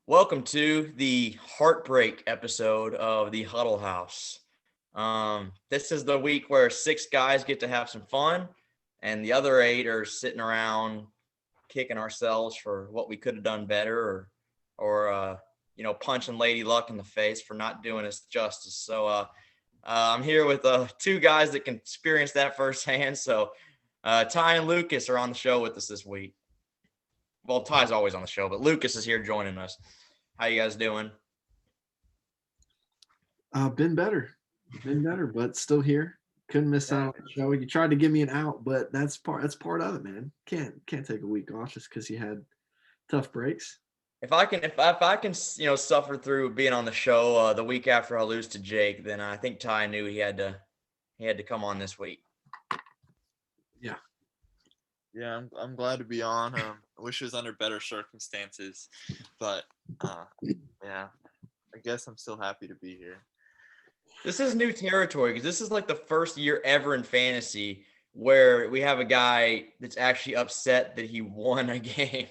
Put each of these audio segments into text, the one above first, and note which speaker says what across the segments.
Speaker 1: Welcome to the heartbreak episode of the Huddle House. This is the week where six guys get to have some fun, and the other eight are sitting around kicking ourselves for what we could have done better, or punching Lady Luck in the face for not doing us justice. I'm here with two guys that can experience that firsthand. Ty and Lucas are on the show with us this week. Well, Ty's always on the show, but Lucas is here joining us. How you guys doing?
Speaker 2: Been better, but still here. Couldn't miss out on the show. You tried to give me an out, but that's part of it, man. Can't take a week off just because you had tough breaks.
Speaker 1: If I can, suffer through being on the show the week after I lose to Jake, then I think Ty knew he had to come on this week.
Speaker 2: Yeah.
Speaker 3: Yeah, I'm glad to be on. I wish it was under better circumstances, but yeah, I guess I'm still happy to be here.
Speaker 1: This is new territory because this is like the first year ever in fantasy where we have a guy that's actually upset that he won a game.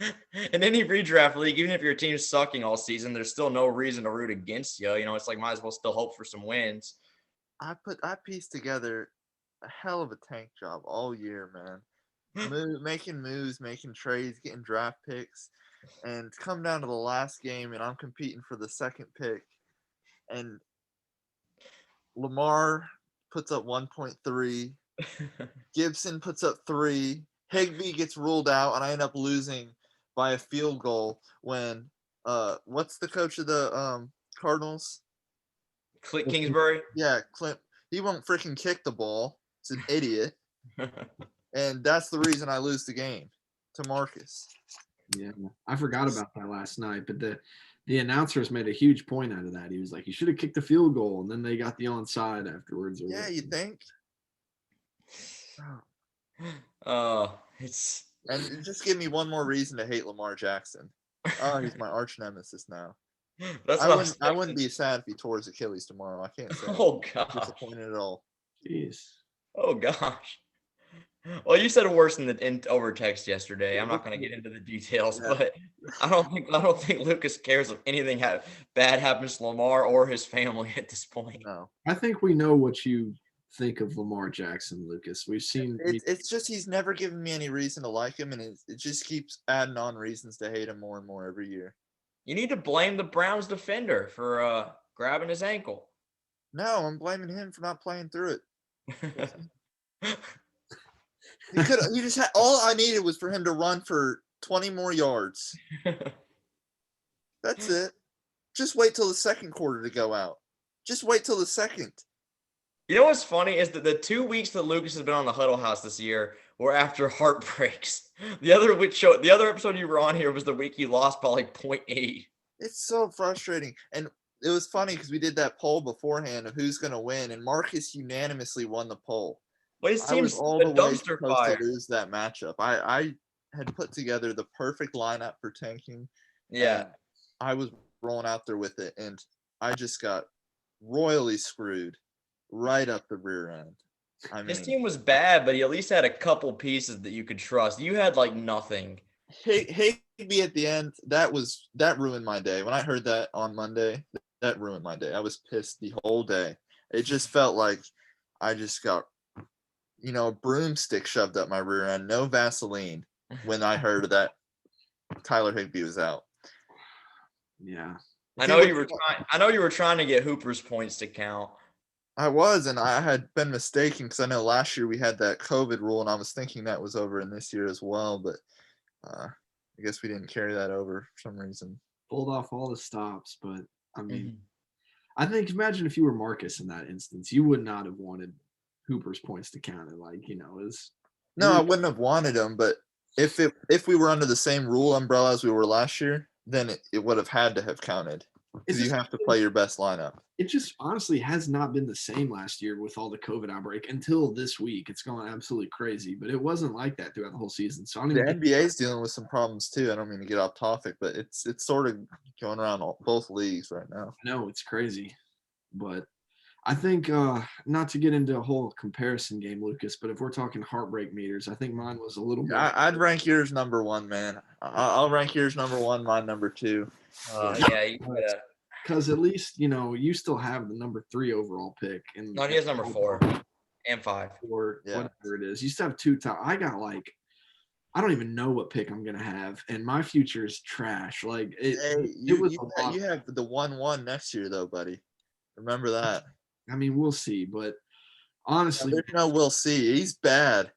Speaker 1: In any redraft league, even if your team's sucking all season, there's still no reason to root against you. It's like might as well still hope for some wins.
Speaker 3: I pieced together a hell of a tank job all year, man. Making moves, making trades, getting draft picks, and come down to the last game, and I'm competing for the second pick, and Lamar puts up 1.3, Gibson puts up 3, Higbee gets ruled out, and I end up losing by a field goal when what's the coach of the Cardinals?
Speaker 1: Clint Kingsbury?
Speaker 3: Yeah, Clint. He won't freaking kick the ball. It's an idiot. And that's the reason I lose the game to Marcus.
Speaker 2: Yeah, I forgot about that last night, but the announcers made a huge point out of that. He was like, "You should have kicked the field goal," and then they got the onside afterwards.
Speaker 3: Yeah, you think?
Speaker 1: It's
Speaker 3: And it just give me one more reason to hate Lamar Jackson. Oh, he's my arch nemesis now.
Speaker 1: that's
Speaker 3: I wouldn't be sad if he tore his Achilles tomorrow. I can't say.
Speaker 1: Oh
Speaker 3: I'm
Speaker 1: gosh.
Speaker 3: disappointed at all.
Speaker 2: Jeez.
Speaker 1: Oh gosh. Well, you said it worse in over text yesterday. I'm not going to get into the details, but I don't think Lucas cares if anything bad happens to Lamar or his family at this point.
Speaker 3: No,
Speaker 2: I think we know what you think of Lamar Jackson, Lucas. We've seen.
Speaker 3: it's just he's never given me any reason to like him, and it just keeps adding on reasons to hate him more and more every year.
Speaker 1: You need to blame the Browns defender for grabbing his ankle.
Speaker 3: No, I'm blaming him for not playing through it. He just had all I needed was for him to run for 20 more yards. That's it. Just wait till the second quarter to go out. Just wait till the second.
Speaker 1: You know what's funny is that the 2 weeks that Lucas has been on the Huddle House this year were after heartbreaks. The other episode you were on here was the week you lost by like 0.8.
Speaker 3: It's so frustrating. And it was funny because we did that poll beforehand of who's going to win, and Marcus unanimously won the poll.
Speaker 1: Well, it
Speaker 3: I was
Speaker 1: seems
Speaker 3: all
Speaker 1: a
Speaker 3: the way
Speaker 1: dumpster
Speaker 3: supposed
Speaker 1: fire.
Speaker 3: to lose that matchup. I had put together the perfect lineup for tanking.
Speaker 1: Yeah.
Speaker 3: I was rolling out there with it, and I just got royally screwed right up the rear end. I mean,
Speaker 1: His team was bad, but he at least had a couple pieces that you could trust. You had like nothing.
Speaker 3: Higbee at the end, that ruined my day. When I heard that on Monday, that ruined my day. I was pissed the whole day. It just felt like I just got a broomstick shoved up my rear end, no Vaseline, when I heard that Tyler Higbee was out.
Speaker 2: Yeah.
Speaker 1: I know you were trying to get Hooper's points to count.
Speaker 3: I was, and I had been mistaken because I know last year we had that COVID rule, and I was thinking that was over in this year as well, but I guess we didn't carry that over for some reason.
Speaker 2: Pulled off all the stops, but I mean, I think imagine if you were Marcus in that instance, you would not have wanted Hooper's points to count it.
Speaker 3: No, I wouldn't have wanted him, but if we were under the same rule umbrella as we were last year, then it would have had to have counted because you have to play your best lineup.
Speaker 2: It just honestly has not been the same last year with all the COVID outbreak until this week. It's going absolutely crazy, but it wasn't like that throughout the whole season. So
Speaker 3: the NBA is dealing with some problems too. I don't mean to get off topic, but it's sort of going around both leagues right now.
Speaker 2: No, it's crazy, but I think not to get into a whole comparison game, Lucas, but if we're talking heartbreak meters, I think mine was a little more.
Speaker 3: I'd rank yours number one, man. I'll rank yours number one, mine number two.
Speaker 1: Yeah, you gotta.
Speaker 2: Because at least you still have the number 3 overall pick, and
Speaker 1: No, he has number 4 and 5.
Speaker 2: or
Speaker 3: Yeah.
Speaker 2: whatever it is. You still have 2 top. I got I don't even know what pick I'm gonna have, and my future is trash. Like
Speaker 3: Hey,
Speaker 2: it was a lot.
Speaker 3: you have the 1-1 next year though, buddy. Remember that.
Speaker 2: I mean, we'll see, but honestly,
Speaker 3: There's no we'll see. He's bad.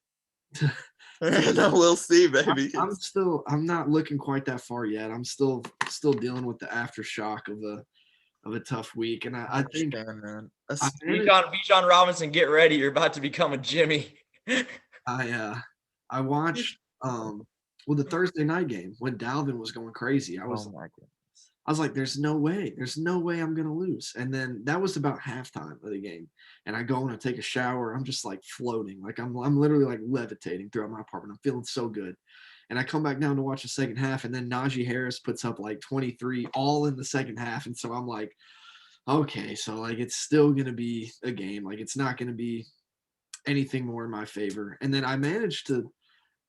Speaker 3: No, we'll see, baby.
Speaker 2: I'm not looking quite that far yet. I'm still dealing with the aftershock of a tough week, and I think
Speaker 3: man.
Speaker 1: Bijan Robinson, get ready. You're about to become a Jimmy.
Speaker 2: I watched the Thursday night game when Dalvin was going crazy. I was like, there's no way I'm gonna lose. And then that was about halftime of the game. And I go and I take a shower. I'm just like floating. Like I'm literally like levitating throughout my apartment. I'm feeling so good. And I come back down to watch the second half, and then Najee Harris puts up like 23 all in the second half. And so I'm like, okay, so like it's still gonna be a game. Like it's not gonna be anything more in my favor. And then I managed to,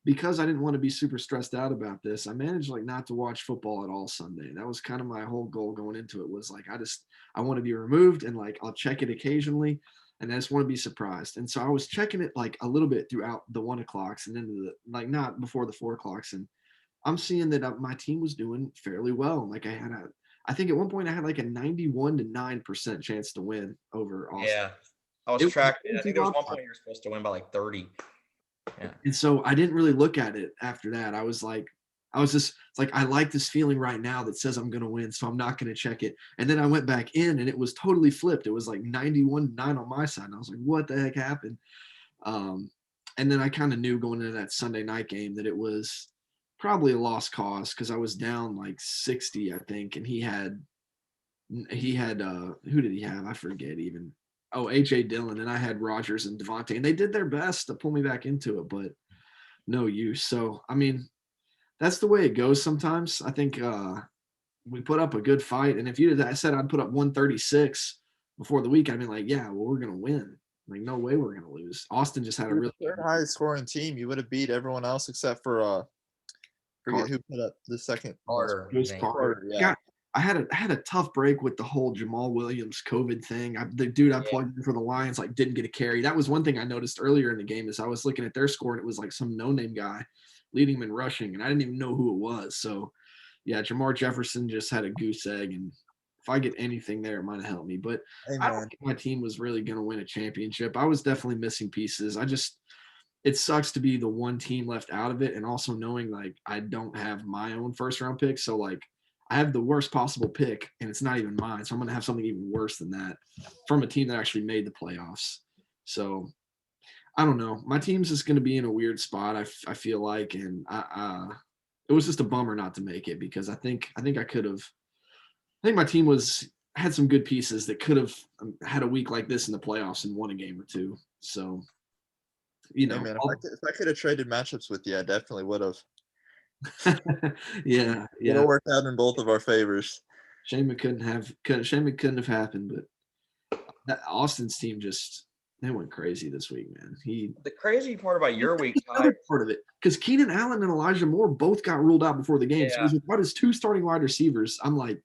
Speaker 2: because I didn't want to be super stressed out about this, I managed like not to watch football at all Sunday. That was kind of my whole goal going into it, was like I want to be removed, and like I'll check it occasionally, and I just want to be surprised. And so I was checking it like a little bit throughout the 1 o'clocks and then like not before the 4 o'clocks, and I'm seeing that my team was doing fairly well. Like I think at one point I had like a 91 to 9% chance to win over Austin.
Speaker 1: Yeah, I was tracking. I think there was one point you were supposed to win by like 30. Yeah.
Speaker 2: And so I didn't really look at it after that. I was just like, I like this feeling right now that says I'm going to win, so I'm not going to check it. And then I went back in, and it was totally flipped. It was like 91-9 on my side. And I was like, what the heck happened? And then I kind of knew going into that Sunday night game that it was probably a lost cause, because I was down like 60, I think. And he had who did he have? I forget even. Oh, A.J. Dillon, and I had Rodgers and Devontae, and they did their best to pull me back into it, but no use. So, I mean, that's the way it goes sometimes. I think we put up a good fight, and if you had said I'd put up 136 before the week, I'd be like, yeah, well, we're going to win. Like, no way we're going to lose. Austin just had a really
Speaker 3: third highest scoring team. You would have beat everyone else except for forget who put up the second.
Speaker 1: Carter.
Speaker 2: Carter. Yeah. I had a tough break with the whole Jamal Williams COVID thing. The dude I plugged in for the Lions like didn't get a carry. That was one thing I noticed earlier in the game, is I was looking at their score, and it was like some no-name guy leading them in rushing, and I didn't even know who it was. So, yeah, Jamar Jefferson just had a goose egg, and if I get anything there, it might have helped me. But I don't think my team was really going to win a championship. I was definitely missing pieces. It sucks to be the one team left out of it, and also knowing like I don't have my own first-round pick, so like I have the worst possible pick, and it's not even mine. So I'm going to have something even worse than that from a team that actually made the playoffs. So I don't know. My team's just going to be in a weird spot, I feel like, and it was just a bummer not to make it, because I think I could have. I think my team had some good pieces that could have had a week like this in the playoffs and won a game or two. So,
Speaker 3: Hey man, if I could have traded matchups with you, I definitely would have.
Speaker 2: yeah.
Speaker 3: It worked out in both of our favors.
Speaker 2: Shame it couldn't have happened, but that Austin's team they went crazy this week, man.
Speaker 1: The crazy part about your week,
Speaker 2: another part of it, because Keenan Allen and Elijah Moore both got ruled out before the game.
Speaker 1: Yeah.
Speaker 2: So he's about his 2 starting wide receivers. I'm like,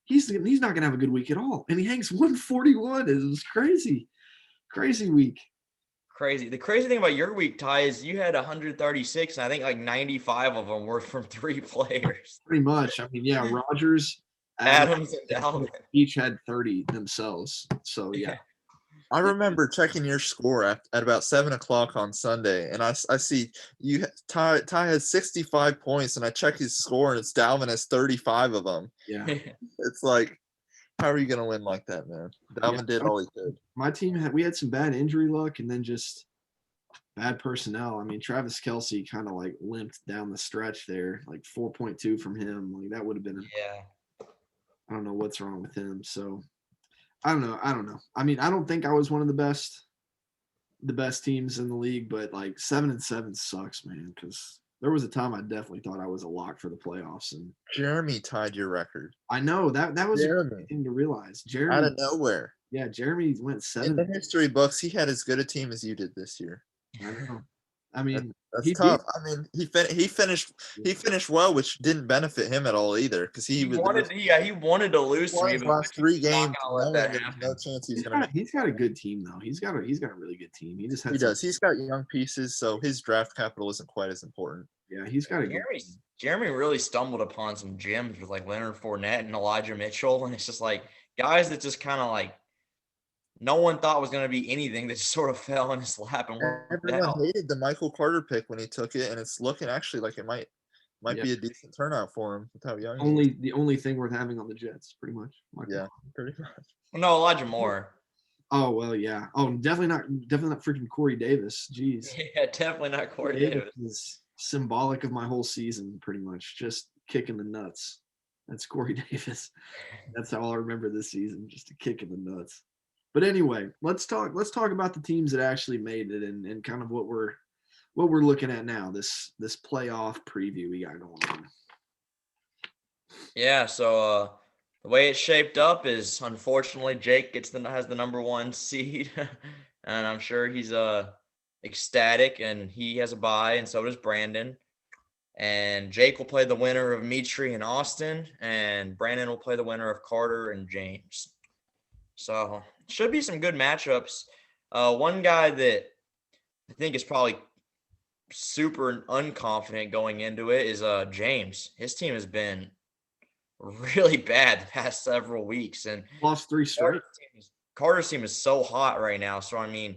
Speaker 2: he's not gonna have a good week at all. And he hangs 141. It was crazy week.
Speaker 1: Crazy. The crazy thing about your week, Ty, is you had 136, and I think like 95 of them were from 3 players.
Speaker 2: Pretty much. I mean, yeah, Rodgers,
Speaker 1: Adams, and Dalvin
Speaker 2: each had 30 themselves. So yeah.
Speaker 3: I remember checking your score at about 7 o'clock on Sunday, and I see you Ty has 65 points, and I check his score, and it's Dalvin has 35 of them.
Speaker 2: Yeah.
Speaker 3: It's like, how are you gonna win like that, man? Dalvin did all he could.
Speaker 2: My team we had some bad injury luck, and then just bad personnel. I mean, Travis Kelce kind of like limped down the stretch there, like 4.2 from him. Like that would have been I don't know what's wrong with him. So I don't know. I mean, I don't think I was one of the best teams in the league, but like 7-7 sucks, man, because There was a time I definitely thought I was a lock for the playoffs, and
Speaker 3: Jeremy tied your record.
Speaker 2: I know that was a
Speaker 3: Jeremy,
Speaker 2: great thing to realize.
Speaker 3: out
Speaker 2: Jeremy,
Speaker 3: of nowhere.
Speaker 2: yeah, Jeremy went
Speaker 3: In
Speaker 2: 7.
Speaker 3: the history books, he had as good a team as you did this year.
Speaker 2: I know. I
Speaker 3: That,
Speaker 2: mean,
Speaker 3: that's
Speaker 2: he did.
Speaker 3: tough. I mean, he finished well, which didn't benefit him at all either, because he
Speaker 1: He wanted to lose to
Speaker 3: won
Speaker 1: me,
Speaker 3: his
Speaker 1: but
Speaker 3: last 3
Speaker 1: not
Speaker 3: games
Speaker 1: gonna let
Speaker 3: knowing
Speaker 1: that
Speaker 3: there was no
Speaker 1: happen.
Speaker 3: chance he's going to make.
Speaker 2: He's got a good team though. He's got a really good team. He just had
Speaker 3: He
Speaker 2: some.
Speaker 3: does. He's got young pieces, so his draft capital isn't quite as important.
Speaker 2: Yeah, he's got a good.
Speaker 1: Jeremy really stumbled upon some gems with like Leonard Fournette and Elijah Mitchell, and it's just like guys that just kind of like no one thought was going to be anything that just sort of fell in his lap and worked
Speaker 3: Everyone
Speaker 1: out.
Speaker 3: hated the Michael Carter pick when he took it, and it's looking actually like it might
Speaker 2: Yeah.
Speaker 3: be a decent turnout for him with how young he is.
Speaker 2: The only thing worth having on the Jets, pretty much.
Speaker 3: Yeah, pretty much.
Speaker 1: No, Elijah Moore.
Speaker 2: Oh well, yeah. Oh, definitely not freaking Corey Davis. Jeez.
Speaker 1: Yeah, definitely not Corey Davis.
Speaker 2: Is symbolic of my whole season, pretty much. Just kicking the nuts. That's Corey Davis. That's all I remember this season, just a kick in the nuts. But anyway, let's talk about the teams that actually made it and kind of what we're looking at now. This playoff preview we got going on.
Speaker 1: Yeah, so the way it's shaped up is unfortunately Jake has the number 1 seed, and I'm sure he's ecstatic, and he has a bye, and so does Brandon. And Jake will play the winner of Mitri and Austin, and Brandon will play the winner of Carter and James. So should be some good matchups. One guy that I think is probably super unconfident going into it is James. His team has been really bad the past several weeks, and
Speaker 2: lost 3 straight.
Speaker 1: Carter's team is so hot right now. So I mean,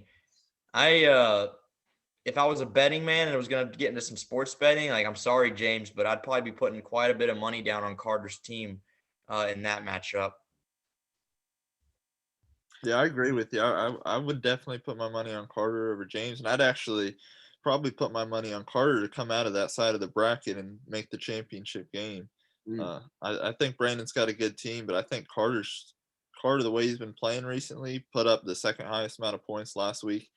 Speaker 1: if I was a betting man and was going to get into some sports betting, like I'm sorry, James, but I'd probably be putting quite a bit of money down on Carter's team in that matchup.
Speaker 3: Yeah, I agree with you. I would definitely put my money on Carter over James, and I'd actually probably put my money on Carter to come out of that side of the bracket and make the championship game. I think Brandon's got a good team, but I think Carter, the way he's been playing recently, put up the second highest amount of points last week.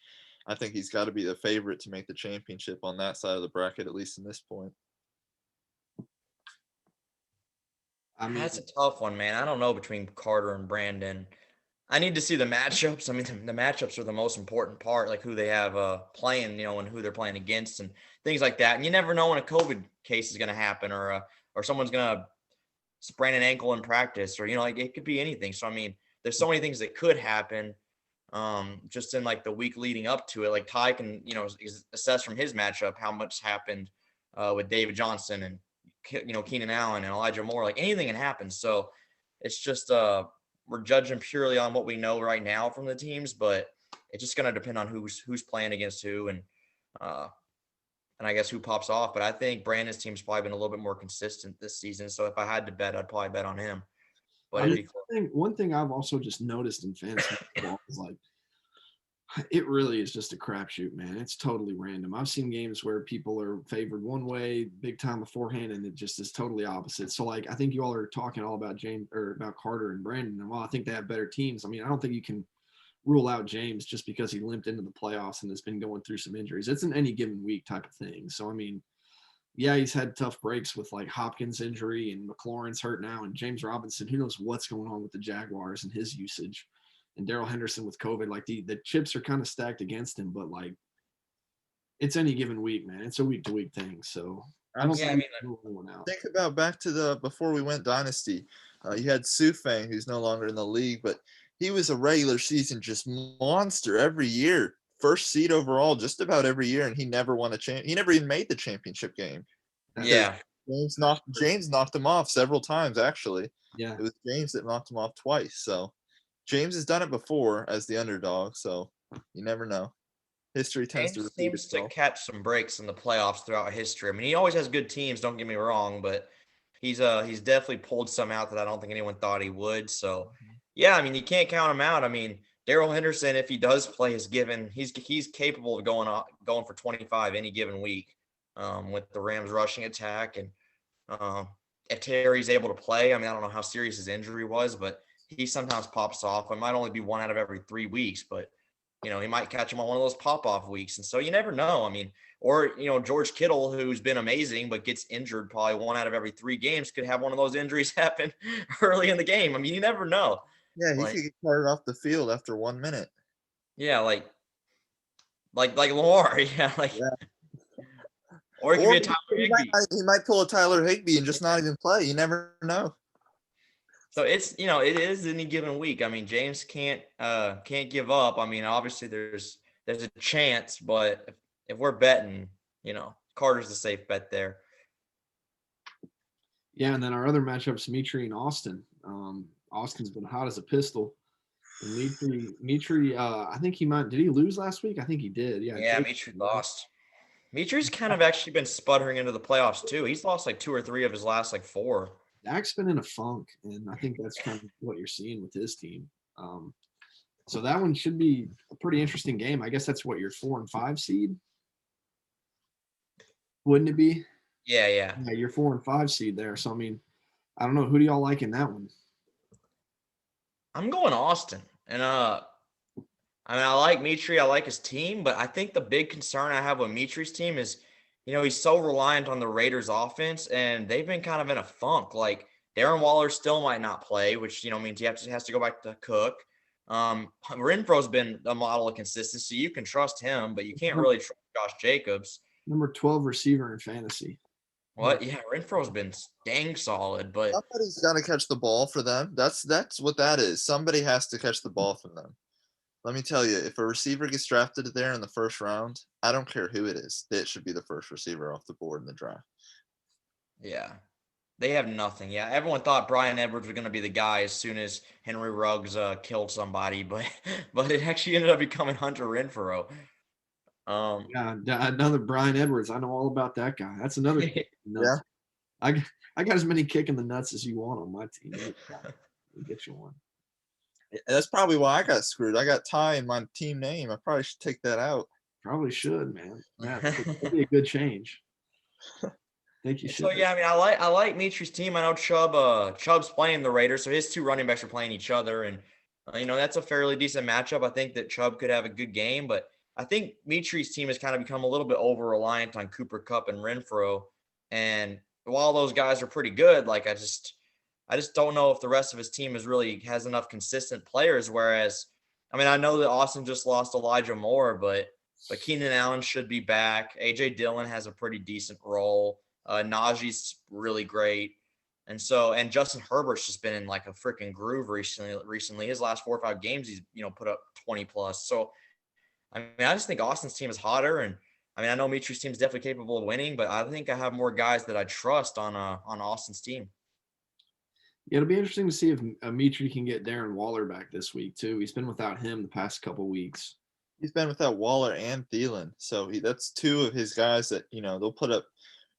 Speaker 3: I think he's got to be the favorite to make the championship on that side of the bracket, at least in this point.
Speaker 1: I mean, that's a tough one, man. I don't know between Carter and Brandon. I need to see the matchups. I mean, the matchups are the most important part, like who they have playing, and who they're playing against and things like that. And you never know when a COVID case is going to happen or someone's going to sprain an ankle in practice or, like it could be anything. So, I mean, there's so many things that could happen just in like the week leading up to it. Like Ty can, assess from his matchup how much happened with David Johnson and, Keenan Allen and Elijah Moore. Like anything can happen. So it's just we're judging purely on what we know right now from the teams, but it's just going to depend on who's playing against who and I guess who pops off. But I think Brandon's team's probably been a little bit more consistent this season. So if I had to bet, I'd probably bet on him. But
Speaker 2: one thing I've also just noticed in fantasy football is like it really is just a crapshoot, man. It's totally random. I've seen games where people are favored one way big time beforehand, and it just is totally opposite. So, like, I think you all are talking all about James or about Carter and Brandon, and while I think they have better teams, I mean, I don't think you can rule out James just because he limped into the playoffs and has been going through some injuries. It's an any given week type of thing. So, I mean, yeah, he's had tough breaks with like Hopkins injury and McLaurin's hurt now, and James Robinson. Who knows what's going on with the Jaguars and his usage. And Darrell Henderson with COVID, like the chips are kind of stacked against him, but like it's any given week, man. It's a week to week thing. So I don't think one out.
Speaker 3: Think about back to before we went dynasty. You had Sufang, who's no longer in the league, but he was a regular season just monster every year, first seed overall, just about every year, and he never won He never even made the championship game.
Speaker 1: Yeah,
Speaker 3: James knocked him off several times. Actually,
Speaker 2: yeah,
Speaker 3: it was James that knocked him off twice. So. James has done it before as the underdog, so you never know. History tends to repeat
Speaker 1: seems
Speaker 3: itself.
Speaker 1: to catch some breaks in the playoffs throughout history. I mean, he always has good teams, don't get me wrong, but he's definitely pulled some out that I don't think anyone thought he would. So, yeah, I mean, you can't count him out. I mean, Darrell Henderson, if he does play, he's capable of going for 25 any given week with the Rams rushing attack. And if Terry's able to play, I mean, I don't know how serious his injury was, but he sometimes pops off. It might only be 1 out of every 3 weeks, but he might catch him on one of those pop-off weeks. And so you never know. I mean, or, George Kittle, who's been amazing, but gets injured probably 1 out of every 3 games, could have one of those injuries happen early in the game. I mean, you never know.
Speaker 3: Yeah, he
Speaker 1: Like,
Speaker 3: could get carted off the field after 1 minute.
Speaker 1: yeah, like Lamar. Yeah,
Speaker 3: Yeah.
Speaker 1: or it could
Speaker 3: Or
Speaker 1: be a Tyler Higbee.
Speaker 3: he might pull a Tyler Higbee and just not even play. You never know.
Speaker 1: So it's, it is any given week. I mean, James can't give up. I mean, obviously there's a chance, but if we're betting, Carter's the safe bet there.
Speaker 2: Yeah, and then our other matchups, Mitri and Austin. Austin's been hot as a pistol. And Mitri, I think did he lose last week? I think he did. Yeah,
Speaker 1: Mitri lost. Mitri's kind of actually been sputtering into the playoffs too. He's lost like 2 or 3 of his last 4.
Speaker 2: Dak's been in a funk, and I think that's kind of what you're seeing with his team. So that one should be a pretty interesting game. I guess that's what your 4 and 5 seed, wouldn't it be?
Speaker 1: Yeah.
Speaker 2: Yeah, your 4 and 5 seed there. So I mean, I don't know, who do y'all like in that one?
Speaker 1: I'm going Austin, and I like Mitri. I like his team, but I think the big concern I have with Mitri's team is, he's so reliant on the Raiders' offense, and they've been kind of in a funk. Like Darren Waller still might not play, which means he has to go back to Cook. Renfro's been a model of consistency. You can trust him, but you can't really trust Josh Jacobs.
Speaker 2: Number 12 receiver in fantasy.
Speaker 1: What? Yeah, Renfro's been dang solid, but
Speaker 3: somebody's got to catch the ball for them. That's what that is. Somebody has to catch the ball from them. Let me tell you, if a receiver gets drafted there in the first round, I don't care who it is. It should be the first receiver off the board in the draft.
Speaker 1: Yeah. They have nothing. Yeah, everyone thought Bryan Edwards was going to be the guy as soon as Henry Ruggs killed somebody, but it actually ended up becoming Hunter Renfrow.
Speaker 2: Yeah, another Bryan Edwards. I know all about that guy. That's another kick in the nuts.
Speaker 3: Yeah.
Speaker 2: I got as many kick in the nuts as you want on my team. We'll get you one.
Speaker 3: That's probably why I got screwed. I got Ty in my team name. I probably should take that out.
Speaker 2: Probably should, man. That'd be a good change. I think you should.
Speaker 1: So yeah, I mean, I like Mitri's team. I know Chubb's playing the Raiders, so his 2 running backs are playing each other, and that's a fairly decent matchup. I think that Chubb could have a good game, but I think Mitri's team has kind of become a little bit over reliant on Cooper Kupp and Renfrow, and while those guys are pretty good, like I just don't know if the rest of his team has enough consistent players. Whereas, I mean, I know that Austin just lost Elijah Moore, but Keenan Allen should be back. AJ Dillon has a pretty decent role. Najee's really great. And Justin Herbert's just been in like a freaking groove recently. His last 4 or 5 games, he's, put up 20 plus. So, I mean, I just think Austin's team is hotter. And I mean, I know Mitri's team is definitely capable of winning, but I think I have more guys that I trust on Austin's team.
Speaker 2: Yeah, it'll be interesting to see if Mitri can get Darren Waller back this week too. He's been without him the past couple weeks.
Speaker 3: He's been without Waller and Thielen, so that's 2 of his guys that they'll put up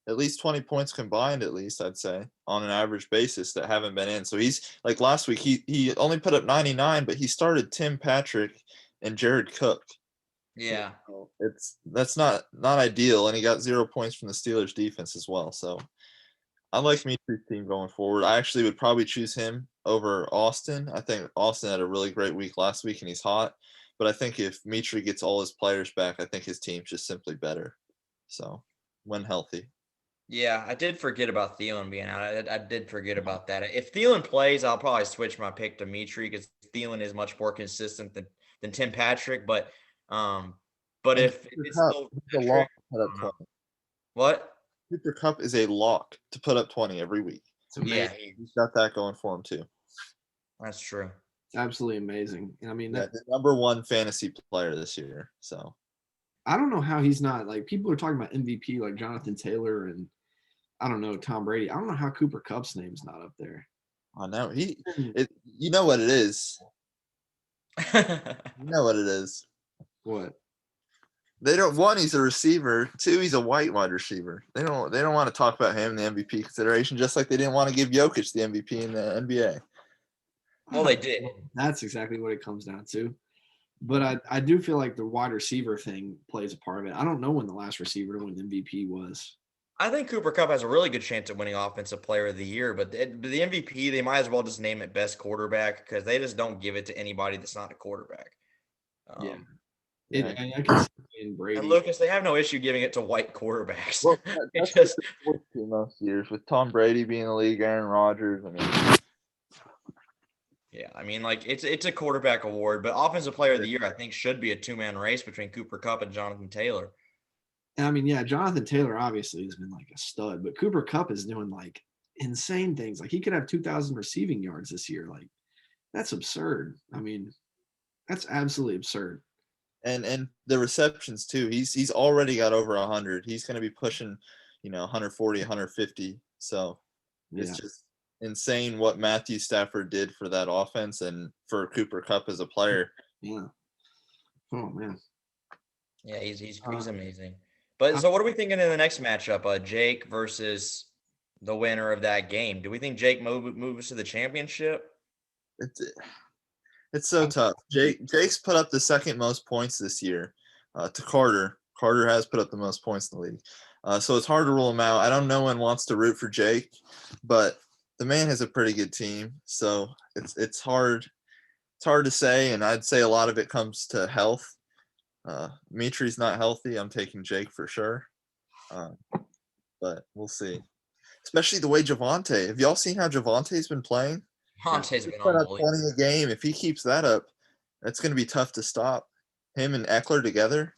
Speaker 3: at least 20 points combined, at least I'd say, on an average basis that haven't been in. So he's like last week, he only put up 99, but he started Tim Patrick and Jared Cook.
Speaker 1: Yeah,
Speaker 3: so that's not ideal, and he got 0 points from the Steelers defense as well. So I like Mitri's team going forward. I actually would probably choose him over Austin. I think Austin had a really great week last week, and he's hot. But I think if Mitri gets all his players back, I think his team's just simply better. So when healthy.
Speaker 1: Yeah, I did forget about Thielen being out. I did forget about that. If Thielen plays, I'll probably switch my pick to Mitri because Thielen is much more consistent than Tim Patrick. But if it's still Patrick, what?
Speaker 3: Cooper Kupp is a lock to put up 20 every week.
Speaker 2: So yeah,
Speaker 3: he's got that going for him too.
Speaker 1: That's true.
Speaker 2: It's absolutely amazing. I mean,
Speaker 3: the number 1 fantasy player this year. So
Speaker 2: I don't know how he's not, like, people are talking about MVP like Jonathan Taylor and I don't know, Tom Brady. I don't know how Cooper Kupp's name's not up there.
Speaker 3: I know you know what it is. You know what it is.
Speaker 2: What?
Speaker 3: They don't. 1, he's a receiver. 2, he's a wide receiver. They don't want to talk about him in the MVP consideration, just like they didn't want to give Jokic the MVP in the NBA.
Speaker 1: Well, they did.
Speaker 2: That's exactly what it comes down to. But I do feel like the wide receiver thing plays a part of it. I don't know when the last receiver to win MVP was.
Speaker 1: I think Cooper Kupp has a really good chance at winning Offensive Player of the Year, but the MVP, they might as well just name it Best Quarterback because they just don't give it to anybody that's not a quarterback.
Speaker 2: Yeah.
Speaker 3: Yeah.
Speaker 2: And I can see it in Brady.
Speaker 1: And Lucas, they have no issue giving it to white quarterbacks.
Speaker 3: Well,
Speaker 1: It's
Speaker 3: that's
Speaker 1: just
Speaker 3: what they do most years with Tom Brady being in the league, Aaron Rodgers. I mean,
Speaker 1: yeah, I mean, like it's a quarterback award, but offensive player of the year I think should be a two-man race between Cooper Kupp and Jonathan Taylor.
Speaker 2: And I mean, yeah, Jonathan Taylor obviously has been like a stud, but Cooper Kupp is doing like insane things. Like he could have 2,000 receiving yards this year. Like that's absurd. I mean, that's absolutely absurd.
Speaker 3: and the receptions too. He's already got over 100. He's going to be pushing, 140, 150. So it's
Speaker 2: Yeah.
Speaker 3: just insane what Matthew Stafford did for that offense and for Cooper Kupp as a player.
Speaker 2: Yeah. Oh man.
Speaker 1: Yeah, he's amazing. But so what are we thinking in the next matchup? Jake versus the winner of that game. Do we think Jake moves to the championship?
Speaker 3: It's so tough. Jake's put up the second most points this year to Carter. Carter has put up the most points in the league. So it's hard to rule him out. I don't know one wants to root for Jake, but the man has a pretty good team. So it's hard. It's hard to say, and I'd say a lot of it comes to health. Mitri's not healthy. I'm taking Jake for sure. But we'll see. Especially the way Javonte. Have y'all seen how Javante's been playing?
Speaker 1: Monte's been
Speaker 3: Put up
Speaker 1: unbelievable.
Speaker 3: 20 a game. If he keeps that up, that's going to be tough to stop. Him and Eckler together.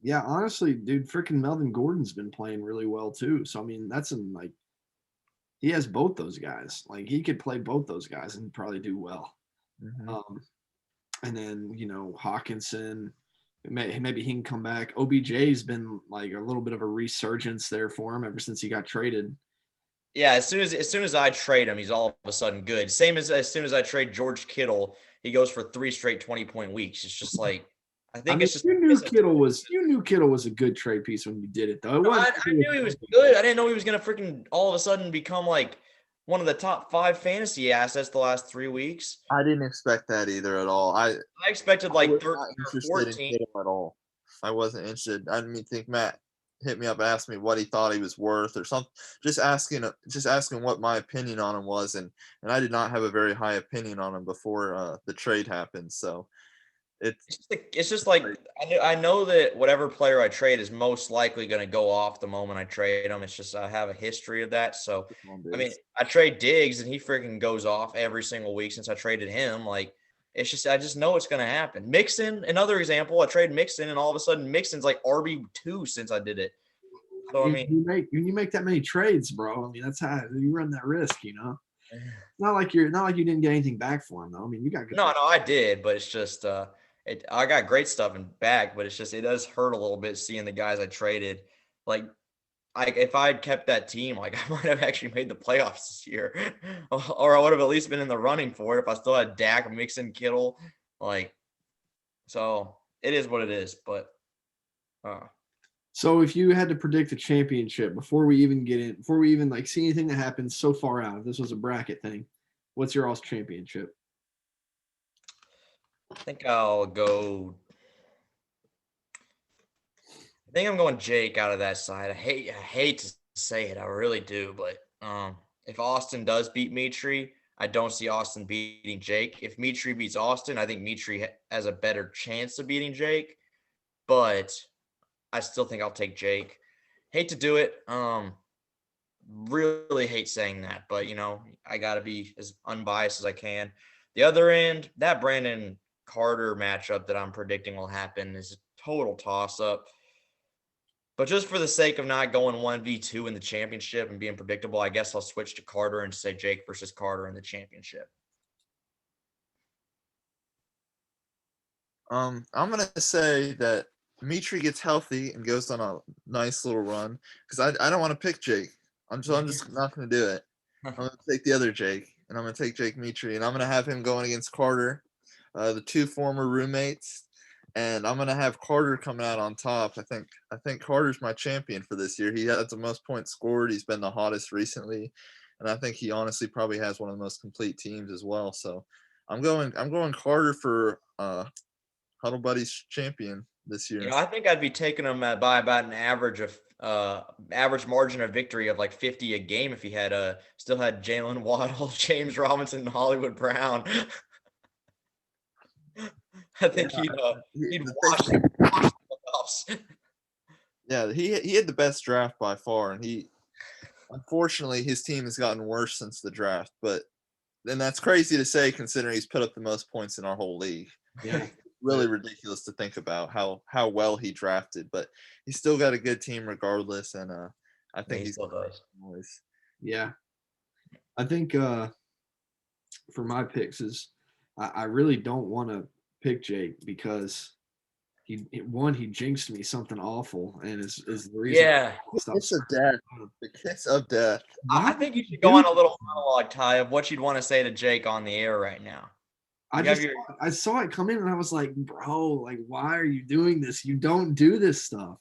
Speaker 2: Yeah, honestly, dude, freaking Melvin Gordon's been playing really well too. So I mean, that's like he has both those guys. Like he could play both those guys and probably do well.
Speaker 3: Mm-hmm.
Speaker 2: And then Hawkinson, maybe he can come back. OBJ's been like a little bit of a resurgence there for him ever since he got traded.
Speaker 1: Yeah, as soon as I trade him, he's all of a sudden good. Same as soon as I trade George Kittle, he goes for 3 straight 20-point weeks. It's just like I think it's just
Speaker 2: you knew Kittle was a good trade piece when you did it though.
Speaker 1: I knew he was good. I didn't know he was gonna freaking all of a sudden become like one of the top 5 fantasy assets the last 3 weeks.
Speaker 3: I didn't expect that either at all. I
Speaker 1: expected like 13 or 14.
Speaker 3: At all. I wasn't interested. I didn't think Matt hit me up and asked me what he thought he was worth or something. Just asking what my opinion on him was, and I did not have a very high opinion on him before the trade happened. So
Speaker 1: it's just like I know that whatever player I trade is most likely going to go off the moment I trade him. It's just I have a history of that. So I mean, I trade Diggs and he freaking goes off every single week since I traded him. Like it's just I just know it's going to happen. Mixon, another example. I trade Mixon and all of a sudden Mixon's like RB2 since I did it. So I mean,
Speaker 2: you make that many trades, bro. I mean, that's how you run that risk, It's not like you didn't get anything back for him though. I mean, you got good.
Speaker 1: No, I did, but it's just I got great stuff in back, but it's just it does hurt a little bit seeing the guys I traded. Like if I had kept that team, like I might have actually made the playoffs this year, or I would have at least been in the running for it if I still had Dak, Mixon, Kittle. Like, so it is what it is. But
Speaker 2: so if you had to predict a championship before we even like see anything that happens so far out, if this was a bracket thing, what's your all's championship?
Speaker 1: I think I'm going Jake out of that side. I hate to say it, I really do, but if Austin does beat Mitri, I don't see Austin beating Jake. If Mitri beats Austin, I think Mitri has a better chance of beating Jake, but I still think I'll take Jake. Hate to do it. Really hate saying that, but I gotta be as unbiased as I can. The other end, that Brandon Carter matchup that I'm predicting will happen is a total toss-up. But just for the sake of not going 1v2 in the championship and being predictable, I guess I'll switch to Carter and say Jake versus Carter in the championship.
Speaker 3: I'm gonna say that Mitri gets healthy and goes on a nice little run because I don't want to pick Jake. I'm just not gonna do it. I'm gonna take the other Jake, and I'm gonna take Jake Mitri, and I'm gonna have him going against Carter, the 2 former roommates, and I'm gonna have Carter coming out on top. I think Carter's my champion for this year. He has the most points scored. He's been the hottest recently, and I think he honestly probably has one of the most complete teams as well. So I'm going Carter for Huddle Buddies champion this year.
Speaker 1: I think I'd be taking him by about an average margin of victory of like 50 a game if he had still had Jalen Waddle, James Robinson, and Hollywood Brown. I think he'd wash the house.
Speaker 3: Yeah, he had the best draft by far, and unfortunately his team has gotten worse since the draft. But then that's crazy to say considering he's put up the most points in our whole league.
Speaker 2: Yeah.
Speaker 3: Really ridiculous to think about how well he drafted, but he's still got a good team regardless, and I think
Speaker 1: He still does.
Speaker 2: Yeah. I think for my picks is I really don't want to pick Jake because he jinxed me something awful and is the reason.
Speaker 1: Yeah.
Speaker 3: The kiss of death. The kiss of death.
Speaker 1: I think you should go on a little monologue, Ty, of what you'd want to say to Jake on the air right now.
Speaker 2: I saw it come in and I was like, bro, like, why are you doing this? You don't do this stuff.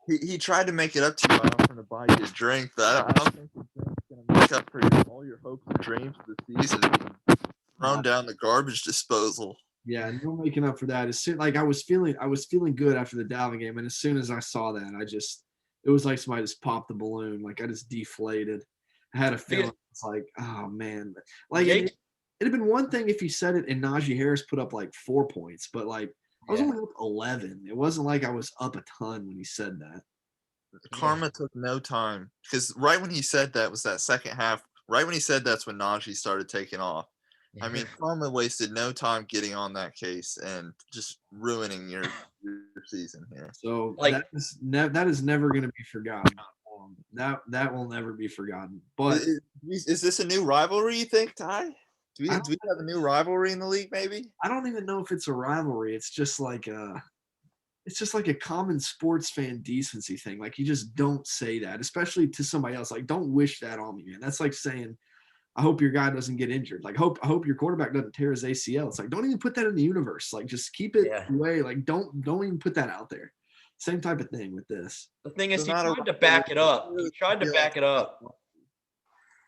Speaker 3: He tried to make it up to you by offering to buy you a drink, but I don't think the drink's gonna make up for all your hopes and dreams of the season being thrown down the garbage disposal.
Speaker 2: Yeah, no making up for that. As soon like I was feeling good after the Dalvin game, and as soon as I saw that, it was like somebody just popped the balloon. Like I just deflated. I had a feeling it's like, oh man, like it'd have been one thing if he said it and Najee Harris put up like 4 points, but like I was only up 11. It wasn't like I was up a ton when he said that.
Speaker 3: Karma took no time because right when he said that was that second half. Right when he said that's when Najee started taking off. I mean, Karma wasted no time getting on that case and just ruining your season here.
Speaker 2: So like, that is never going to be forgotten. That will never be forgotten. But
Speaker 3: is this a new rivalry, you think, Ty? Do we have a new rivalry in the league, maybe?
Speaker 2: I don't even know if it's a rivalry. It's just like a common sports fan decency thing. Like you just don't say that, especially to somebody else. Like, don't wish that on me, man. That's like saying, I hope your guy doesn't get injured. Like, I hope your quarterback doesn't tear his ACL. It's like, don't even put that in the universe. Like, just keep it away. Like, don't even put that out there. Same type of thing with this.
Speaker 1: The thing is, he tried to back it up. He tried to back it up.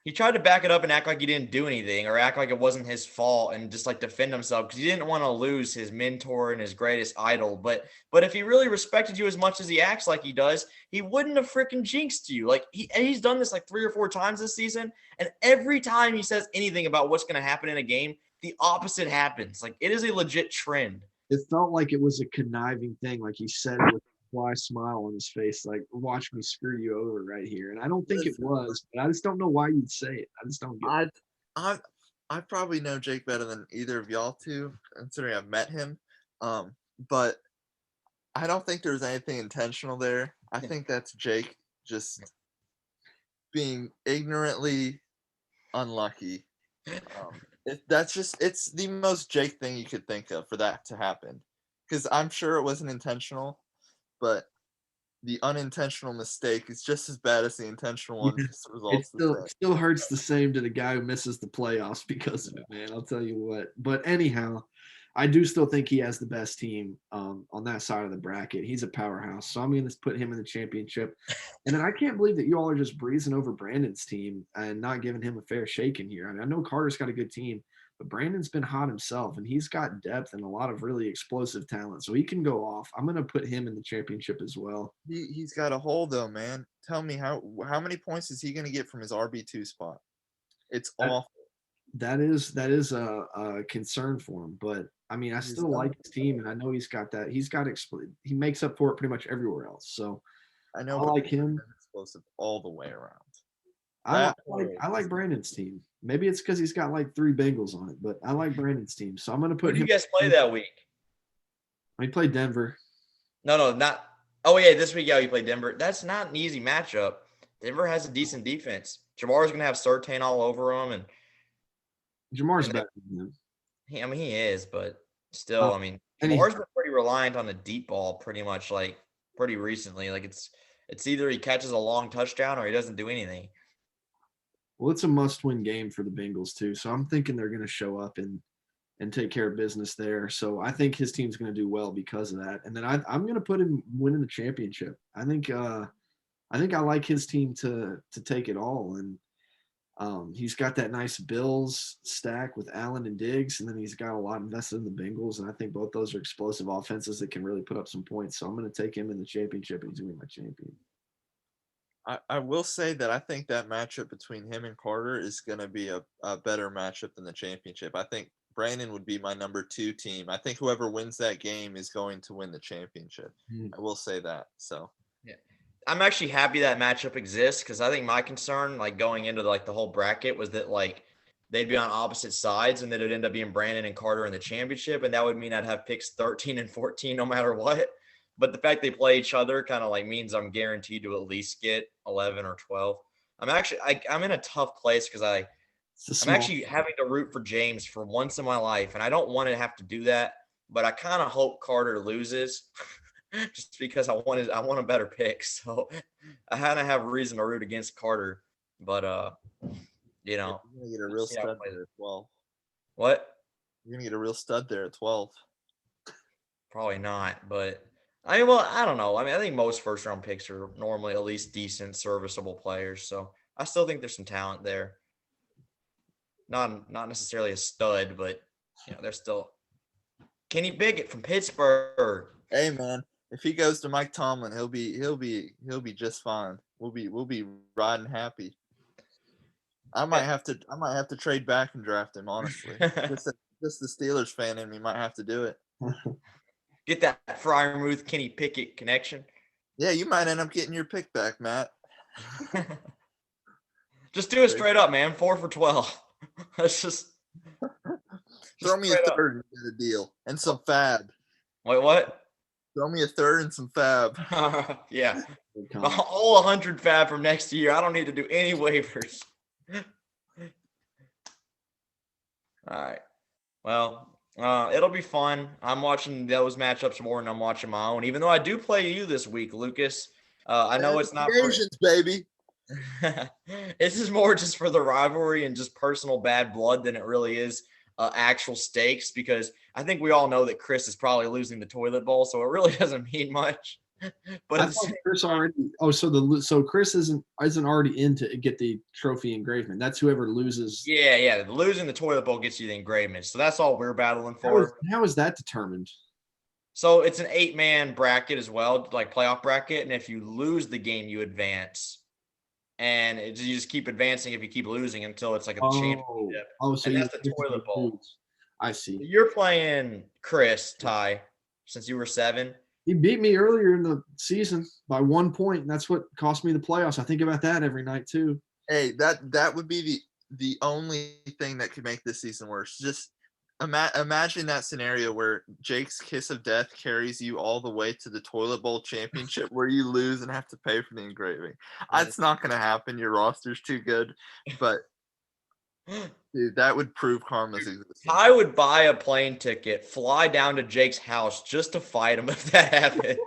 Speaker 1: He tried to back it up and act like he didn't do anything or act like it wasn't his fault and just like defend himself because he didn't want to lose his mentor and his greatest idol. But if he really respected you as much as he acts like he does, he wouldn't have freaking jinxed you. Like he's done this like 3 or 4 times this season. And every time he says anything about what's going to happen in a game, the opposite happens. Like it is a legit trend.
Speaker 2: It felt like it was a conniving thing. Like he said it with a smile on his face, like, watch me screw you over right here. And I don't think it was, but I just don't know why you'd say it. I just don't get it.
Speaker 3: I probably know Jake better than either of y'all two, considering I've met him. But I don't think there's anything intentional there. I think that's Jake just being ignorantly unlucky. It's the most Jake thing you could think of for that to happen. Because I'm sure it wasn't intentional, but the unintentional mistake is just as bad as the intentional one.
Speaker 2: It still hurts the same to the guy who misses the playoffs because of it, man. I'll tell you what. But anyhow, I do still think he has the best team on that side of the bracket. He's a powerhouse. So I'm going to put him in the championship. And then I can't believe that you all are just breezing over Brandon's team and not giving him a fair shake in here. I mean, I know Carter's got a good team, but Brandon's been hot himself, and he's got depth and a lot of really explosive talent. So he can go off. I'm going to put him in the championship as well.
Speaker 3: He's got a hole, though, man. Tell me, how many points is he going to get from his RB2 spot? It's awful.
Speaker 2: That is a concern for him. But, I mean, I still like his team, and I know he's got that. He makes up for it pretty much everywhere else. So
Speaker 3: I know.
Speaker 2: I like him.
Speaker 3: Explosive all the way around.
Speaker 2: I like Brandon's team. Maybe it's because he's got like 3 Bengals on it, but I like Brandon's team. So I'm going to put
Speaker 1: him. Who do you guys play that week?
Speaker 2: We played Denver.
Speaker 1: No, not. Oh, yeah, this week, we played Denver. That's not an easy matchup. Denver has a decent defense. Jamar's going to have Surtain all over him. And
Speaker 2: Jamar's better than him.
Speaker 1: He is, but still, Jamar's been pretty reliant on the deep ball pretty much, like, pretty recently. Like, it's either he catches a long touchdown or he doesn't do anything.
Speaker 2: Well, it's a must-win game for the Bengals too, so I'm thinking they're going to show up and take care of business there. So I think his team's going to do well because of that. And then I'm going to put him winning the championship. I think I like his team to take it all, and he's got that nice Bills stack with Allen and Diggs, and then he's got a lot invested in the Bengals, and I think both those are explosive offenses that can really put up some points. So I'm going to take him in the championship, and he's going to be my champion.
Speaker 3: I will say that I think that matchup between him and Carter is going to be a better matchup than the championship. I think Brandon would be my number 2 team. I think whoever wins that game is going to win the championship. I will say that. So
Speaker 1: yeah, I'm actually happy that matchup exists because I think my concern, like going into the whole bracket, was that like they'd be on opposite sides and that it'd end up being Brandon and Carter in the championship, and that would mean I'd have picks 13 and 14 no matter what. But the fact they play each other kind of like means I'm guaranteed to at least get 11 or 12. I'm in a tough place because I'm actually having to root for James for once in my life, and I don't want to have to do that, but I kind of hope Carter loses just because I want a better pick. So I kind of have a reason to root against Carter, but
Speaker 3: you're gonna get a real stud there at 12.
Speaker 1: What?
Speaker 3: You're gonna get a real stud there at 12.
Speaker 1: Probably not, but I mean, well, I don't know. I mean, I think most first round picks are normally at least decent, serviceable players. So I still think there's some talent there. Not necessarily a stud, but they're still Kenny Pickett from Pittsburgh.
Speaker 3: Hey man, if he goes to Mike Tomlin, he'll be just fine. We'll be riding happy. I might have to trade back and draft him, honestly. just the Steelers fan in me might have to do it.
Speaker 1: Get that Freiermuth Kenny Pickett connection.
Speaker 3: Yeah, you might end up getting your pick back, Matt.
Speaker 1: Just do it straight up, man. 4 for 12. Let's just
Speaker 3: throw me a third and get a deal and some fab.
Speaker 1: Wait, what?
Speaker 3: Throw me a third and some fab.
Speaker 1: Yeah, all 100 fab from next year. I don't need to do any waivers. All right. Well, it'll be fun. I'm watching those matchups more than I'm watching my own. Even though I do play you this week, Lucas. I know it's not
Speaker 3: Asians, baby.
Speaker 1: This is more just for the rivalry and just personal bad blood than it really is actual stakes, because I think we all know that Chris is probably losing the toilet bowl, so it really doesn't mean much. But
Speaker 2: I thought Chris already. Oh, so Chris isn't already in to get the trophy engravement. That's whoever loses.
Speaker 1: Yeah. Losing the toilet bowl gets you the engravement, so that's all we're battling for.
Speaker 2: How is that determined?
Speaker 1: So it's an 8-man bracket as well, like playoff bracket, and if you lose the game, you advance. And you just keep advancing if you keep losing until it's like a championship.
Speaker 2: Oh, so
Speaker 1: that's the toilet bowl.
Speaker 2: I see.
Speaker 1: You're playing Chris, Ty, since you were 7.
Speaker 2: He beat me earlier in the season by 1 point, and that's what cost me the playoffs. I think about that every night too.
Speaker 3: Hey, that would be the only thing that could make this season worse. Just imagine that scenario where Jake's kiss of death carries you all the way to the toilet bowl championship where you lose and have to pay for the engraving. That's not going to happen. Your roster's too good. But, dude, that would prove karma's existence.
Speaker 1: I would buy a plane ticket, fly down to Jake's house just to fight him if that happened.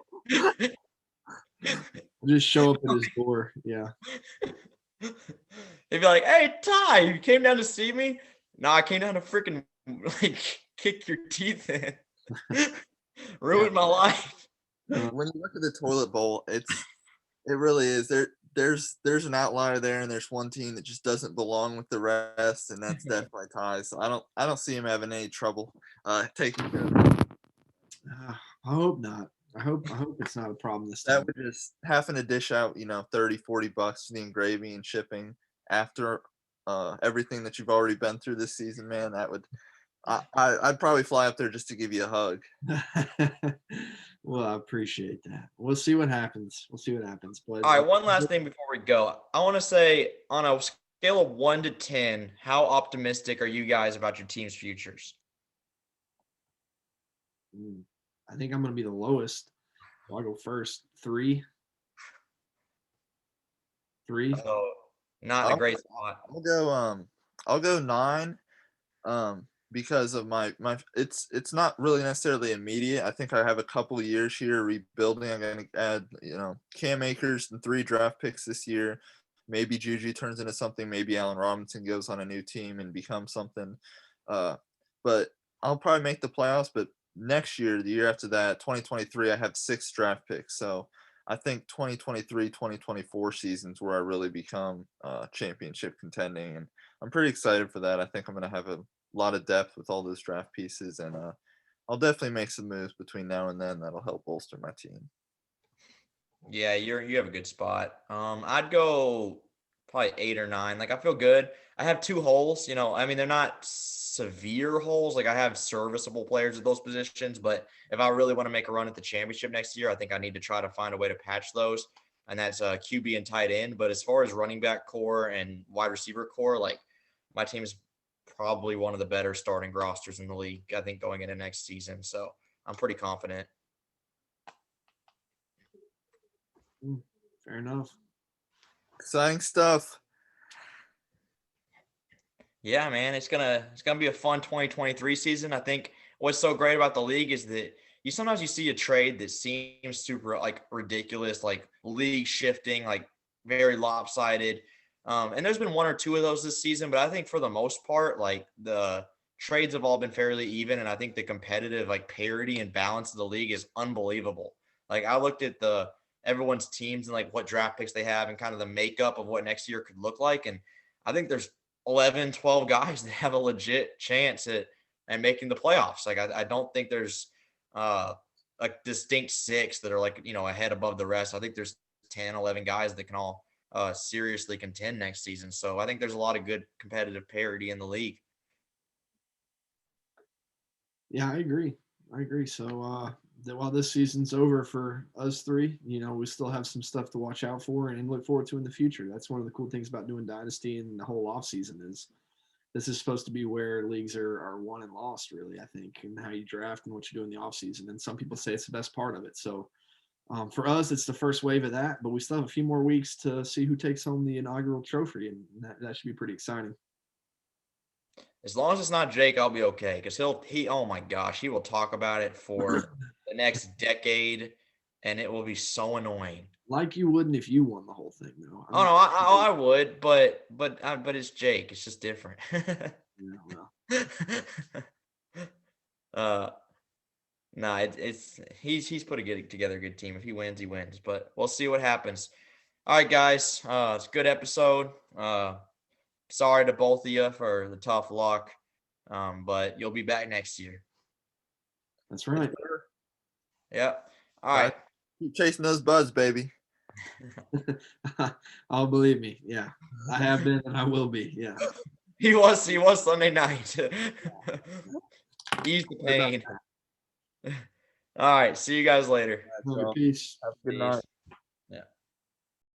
Speaker 2: Just show up at his door. Yeah.
Speaker 1: They'd be like, "Hey, Ty, you came down to see me?" No, I came down to freaking kick your teeth in. Ruined my life.
Speaker 3: When you look at the toilet bowl, it really is. There's an outlier there, and there's one team that just doesn't belong with the rest, and that's definitely Ty. So I don't see him having any trouble taking care of it.
Speaker 2: I hope not. I hope it's not a problem this time.
Speaker 3: That would just having to dish out, $30-$40 for the engraving and shipping after everything that you've already been through this season, man. That would I'd probably fly up there just to give you a hug.
Speaker 2: Well, I appreciate that. We'll see what happens. But
Speaker 1: all right, one last thing before we go. I want to say, on a scale of 1 to 10, how optimistic are you guys about your team's futures?
Speaker 2: I think I'm going to be the lowest. So I'll go first. 3.
Speaker 1: Oh, not a great spot.
Speaker 3: I'll go 9. Because of my it's not really necessarily immediate. I think I have a couple years here rebuilding. I'm going to add, Cam Akers and 3 draft picks this year. Maybe Juju turns into something. Maybe Allen Robinson goes on a new team and becomes something. But I'll probably make the playoffs. But next year, the year after that, 2023, I have 6 draft picks. So I think 2023, 2024 seasons where I really become championship contending. And I'm pretty excited for that. I think I'm going to have a lot of depth with all those draft pieces, and I'll definitely make some moves between now and then that'll help bolster my team.
Speaker 1: Yeah, you have a good spot. I'd go probably 8 or 9. Like, I feel good. I have 2 holes. I mean, they're not severe holes. Like I have serviceable players at those positions, but if I really want to make a run at the championship next year, I think I need to try to find a way to patch those. And that's QB and tight end. But as far as running back core and wide receiver core, like my team is probably one of the better starting rosters in the league, I think, going into next season. So I'm pretty confident.
Speaker 2: Fair enough.
Speaker 3: Exciting stuff.
Speaker 1: Yeah, man, it's gonna be a fun 2023 season. I think what's so great about the league is that you sometimes you see a trade that seems super like ridiculous, like league shifting, like very lopsided. And there's been one or two of those this season, but I think for the most part, like the trades have all been fairly even, and I think the competitive like parity and balance of the league is unbelievable. Like I looked at everyone's teams and like what draft picks they have and kind of the makeup of what next year could look like, and I think there's 11, 12 guys that have a legit chance at making the playoffs. Like I don't think there's a distinct 6 that are like, ahead above the rest. I think there's 10, 11 guys that can all seriously contend next season. So I think there's a lot of good competitive parity in the league.
Speaker 2: Yeah, I agree. So while this season's over for us three, we still have some stuff to watch out for and look forward to in the future. That's one of the cool things about doing Dynasty and the whole off season is this is supposed to be where leagues are won and lost, really, I think, and how you draft and what you do in the off season. And some people say it's the best part of it. So for us, it's the first wave of that, but we still have a few more weeks to see who takes home the inaugural trophy, and that should be pretty exciting.
Speaker 1: As long as it's not Jake, I'll be okay. Because oh my gosh, he will talk about it for the next decade, and it will be so annoying.
Speaker 2: Like you wouldn't if you won the whole thing, though.
Speaker 1: No, I would, but it's Jake. It's just different.
Speaker 2: Yeah, well.
Speaker 1: No, he's put together a good team. If he wins, he wins. But we'll see what happens. All right, guys. It's a good episode. Sorry to both of you for the tough luck, but you'll be back next year.
Speaker 2: That's right.
Speaker 1: Yep. All right.
Speaker 3: Keep chasing those buds, baby.
Speaker 2: Oh, believe me. Yeah, I have been and I will be. Yeah.
Speaker 1: He was Sunday night. Ease the pain. All right. See you guys later.
Speaker 2: Peace.
Speaker 3: Have a good night.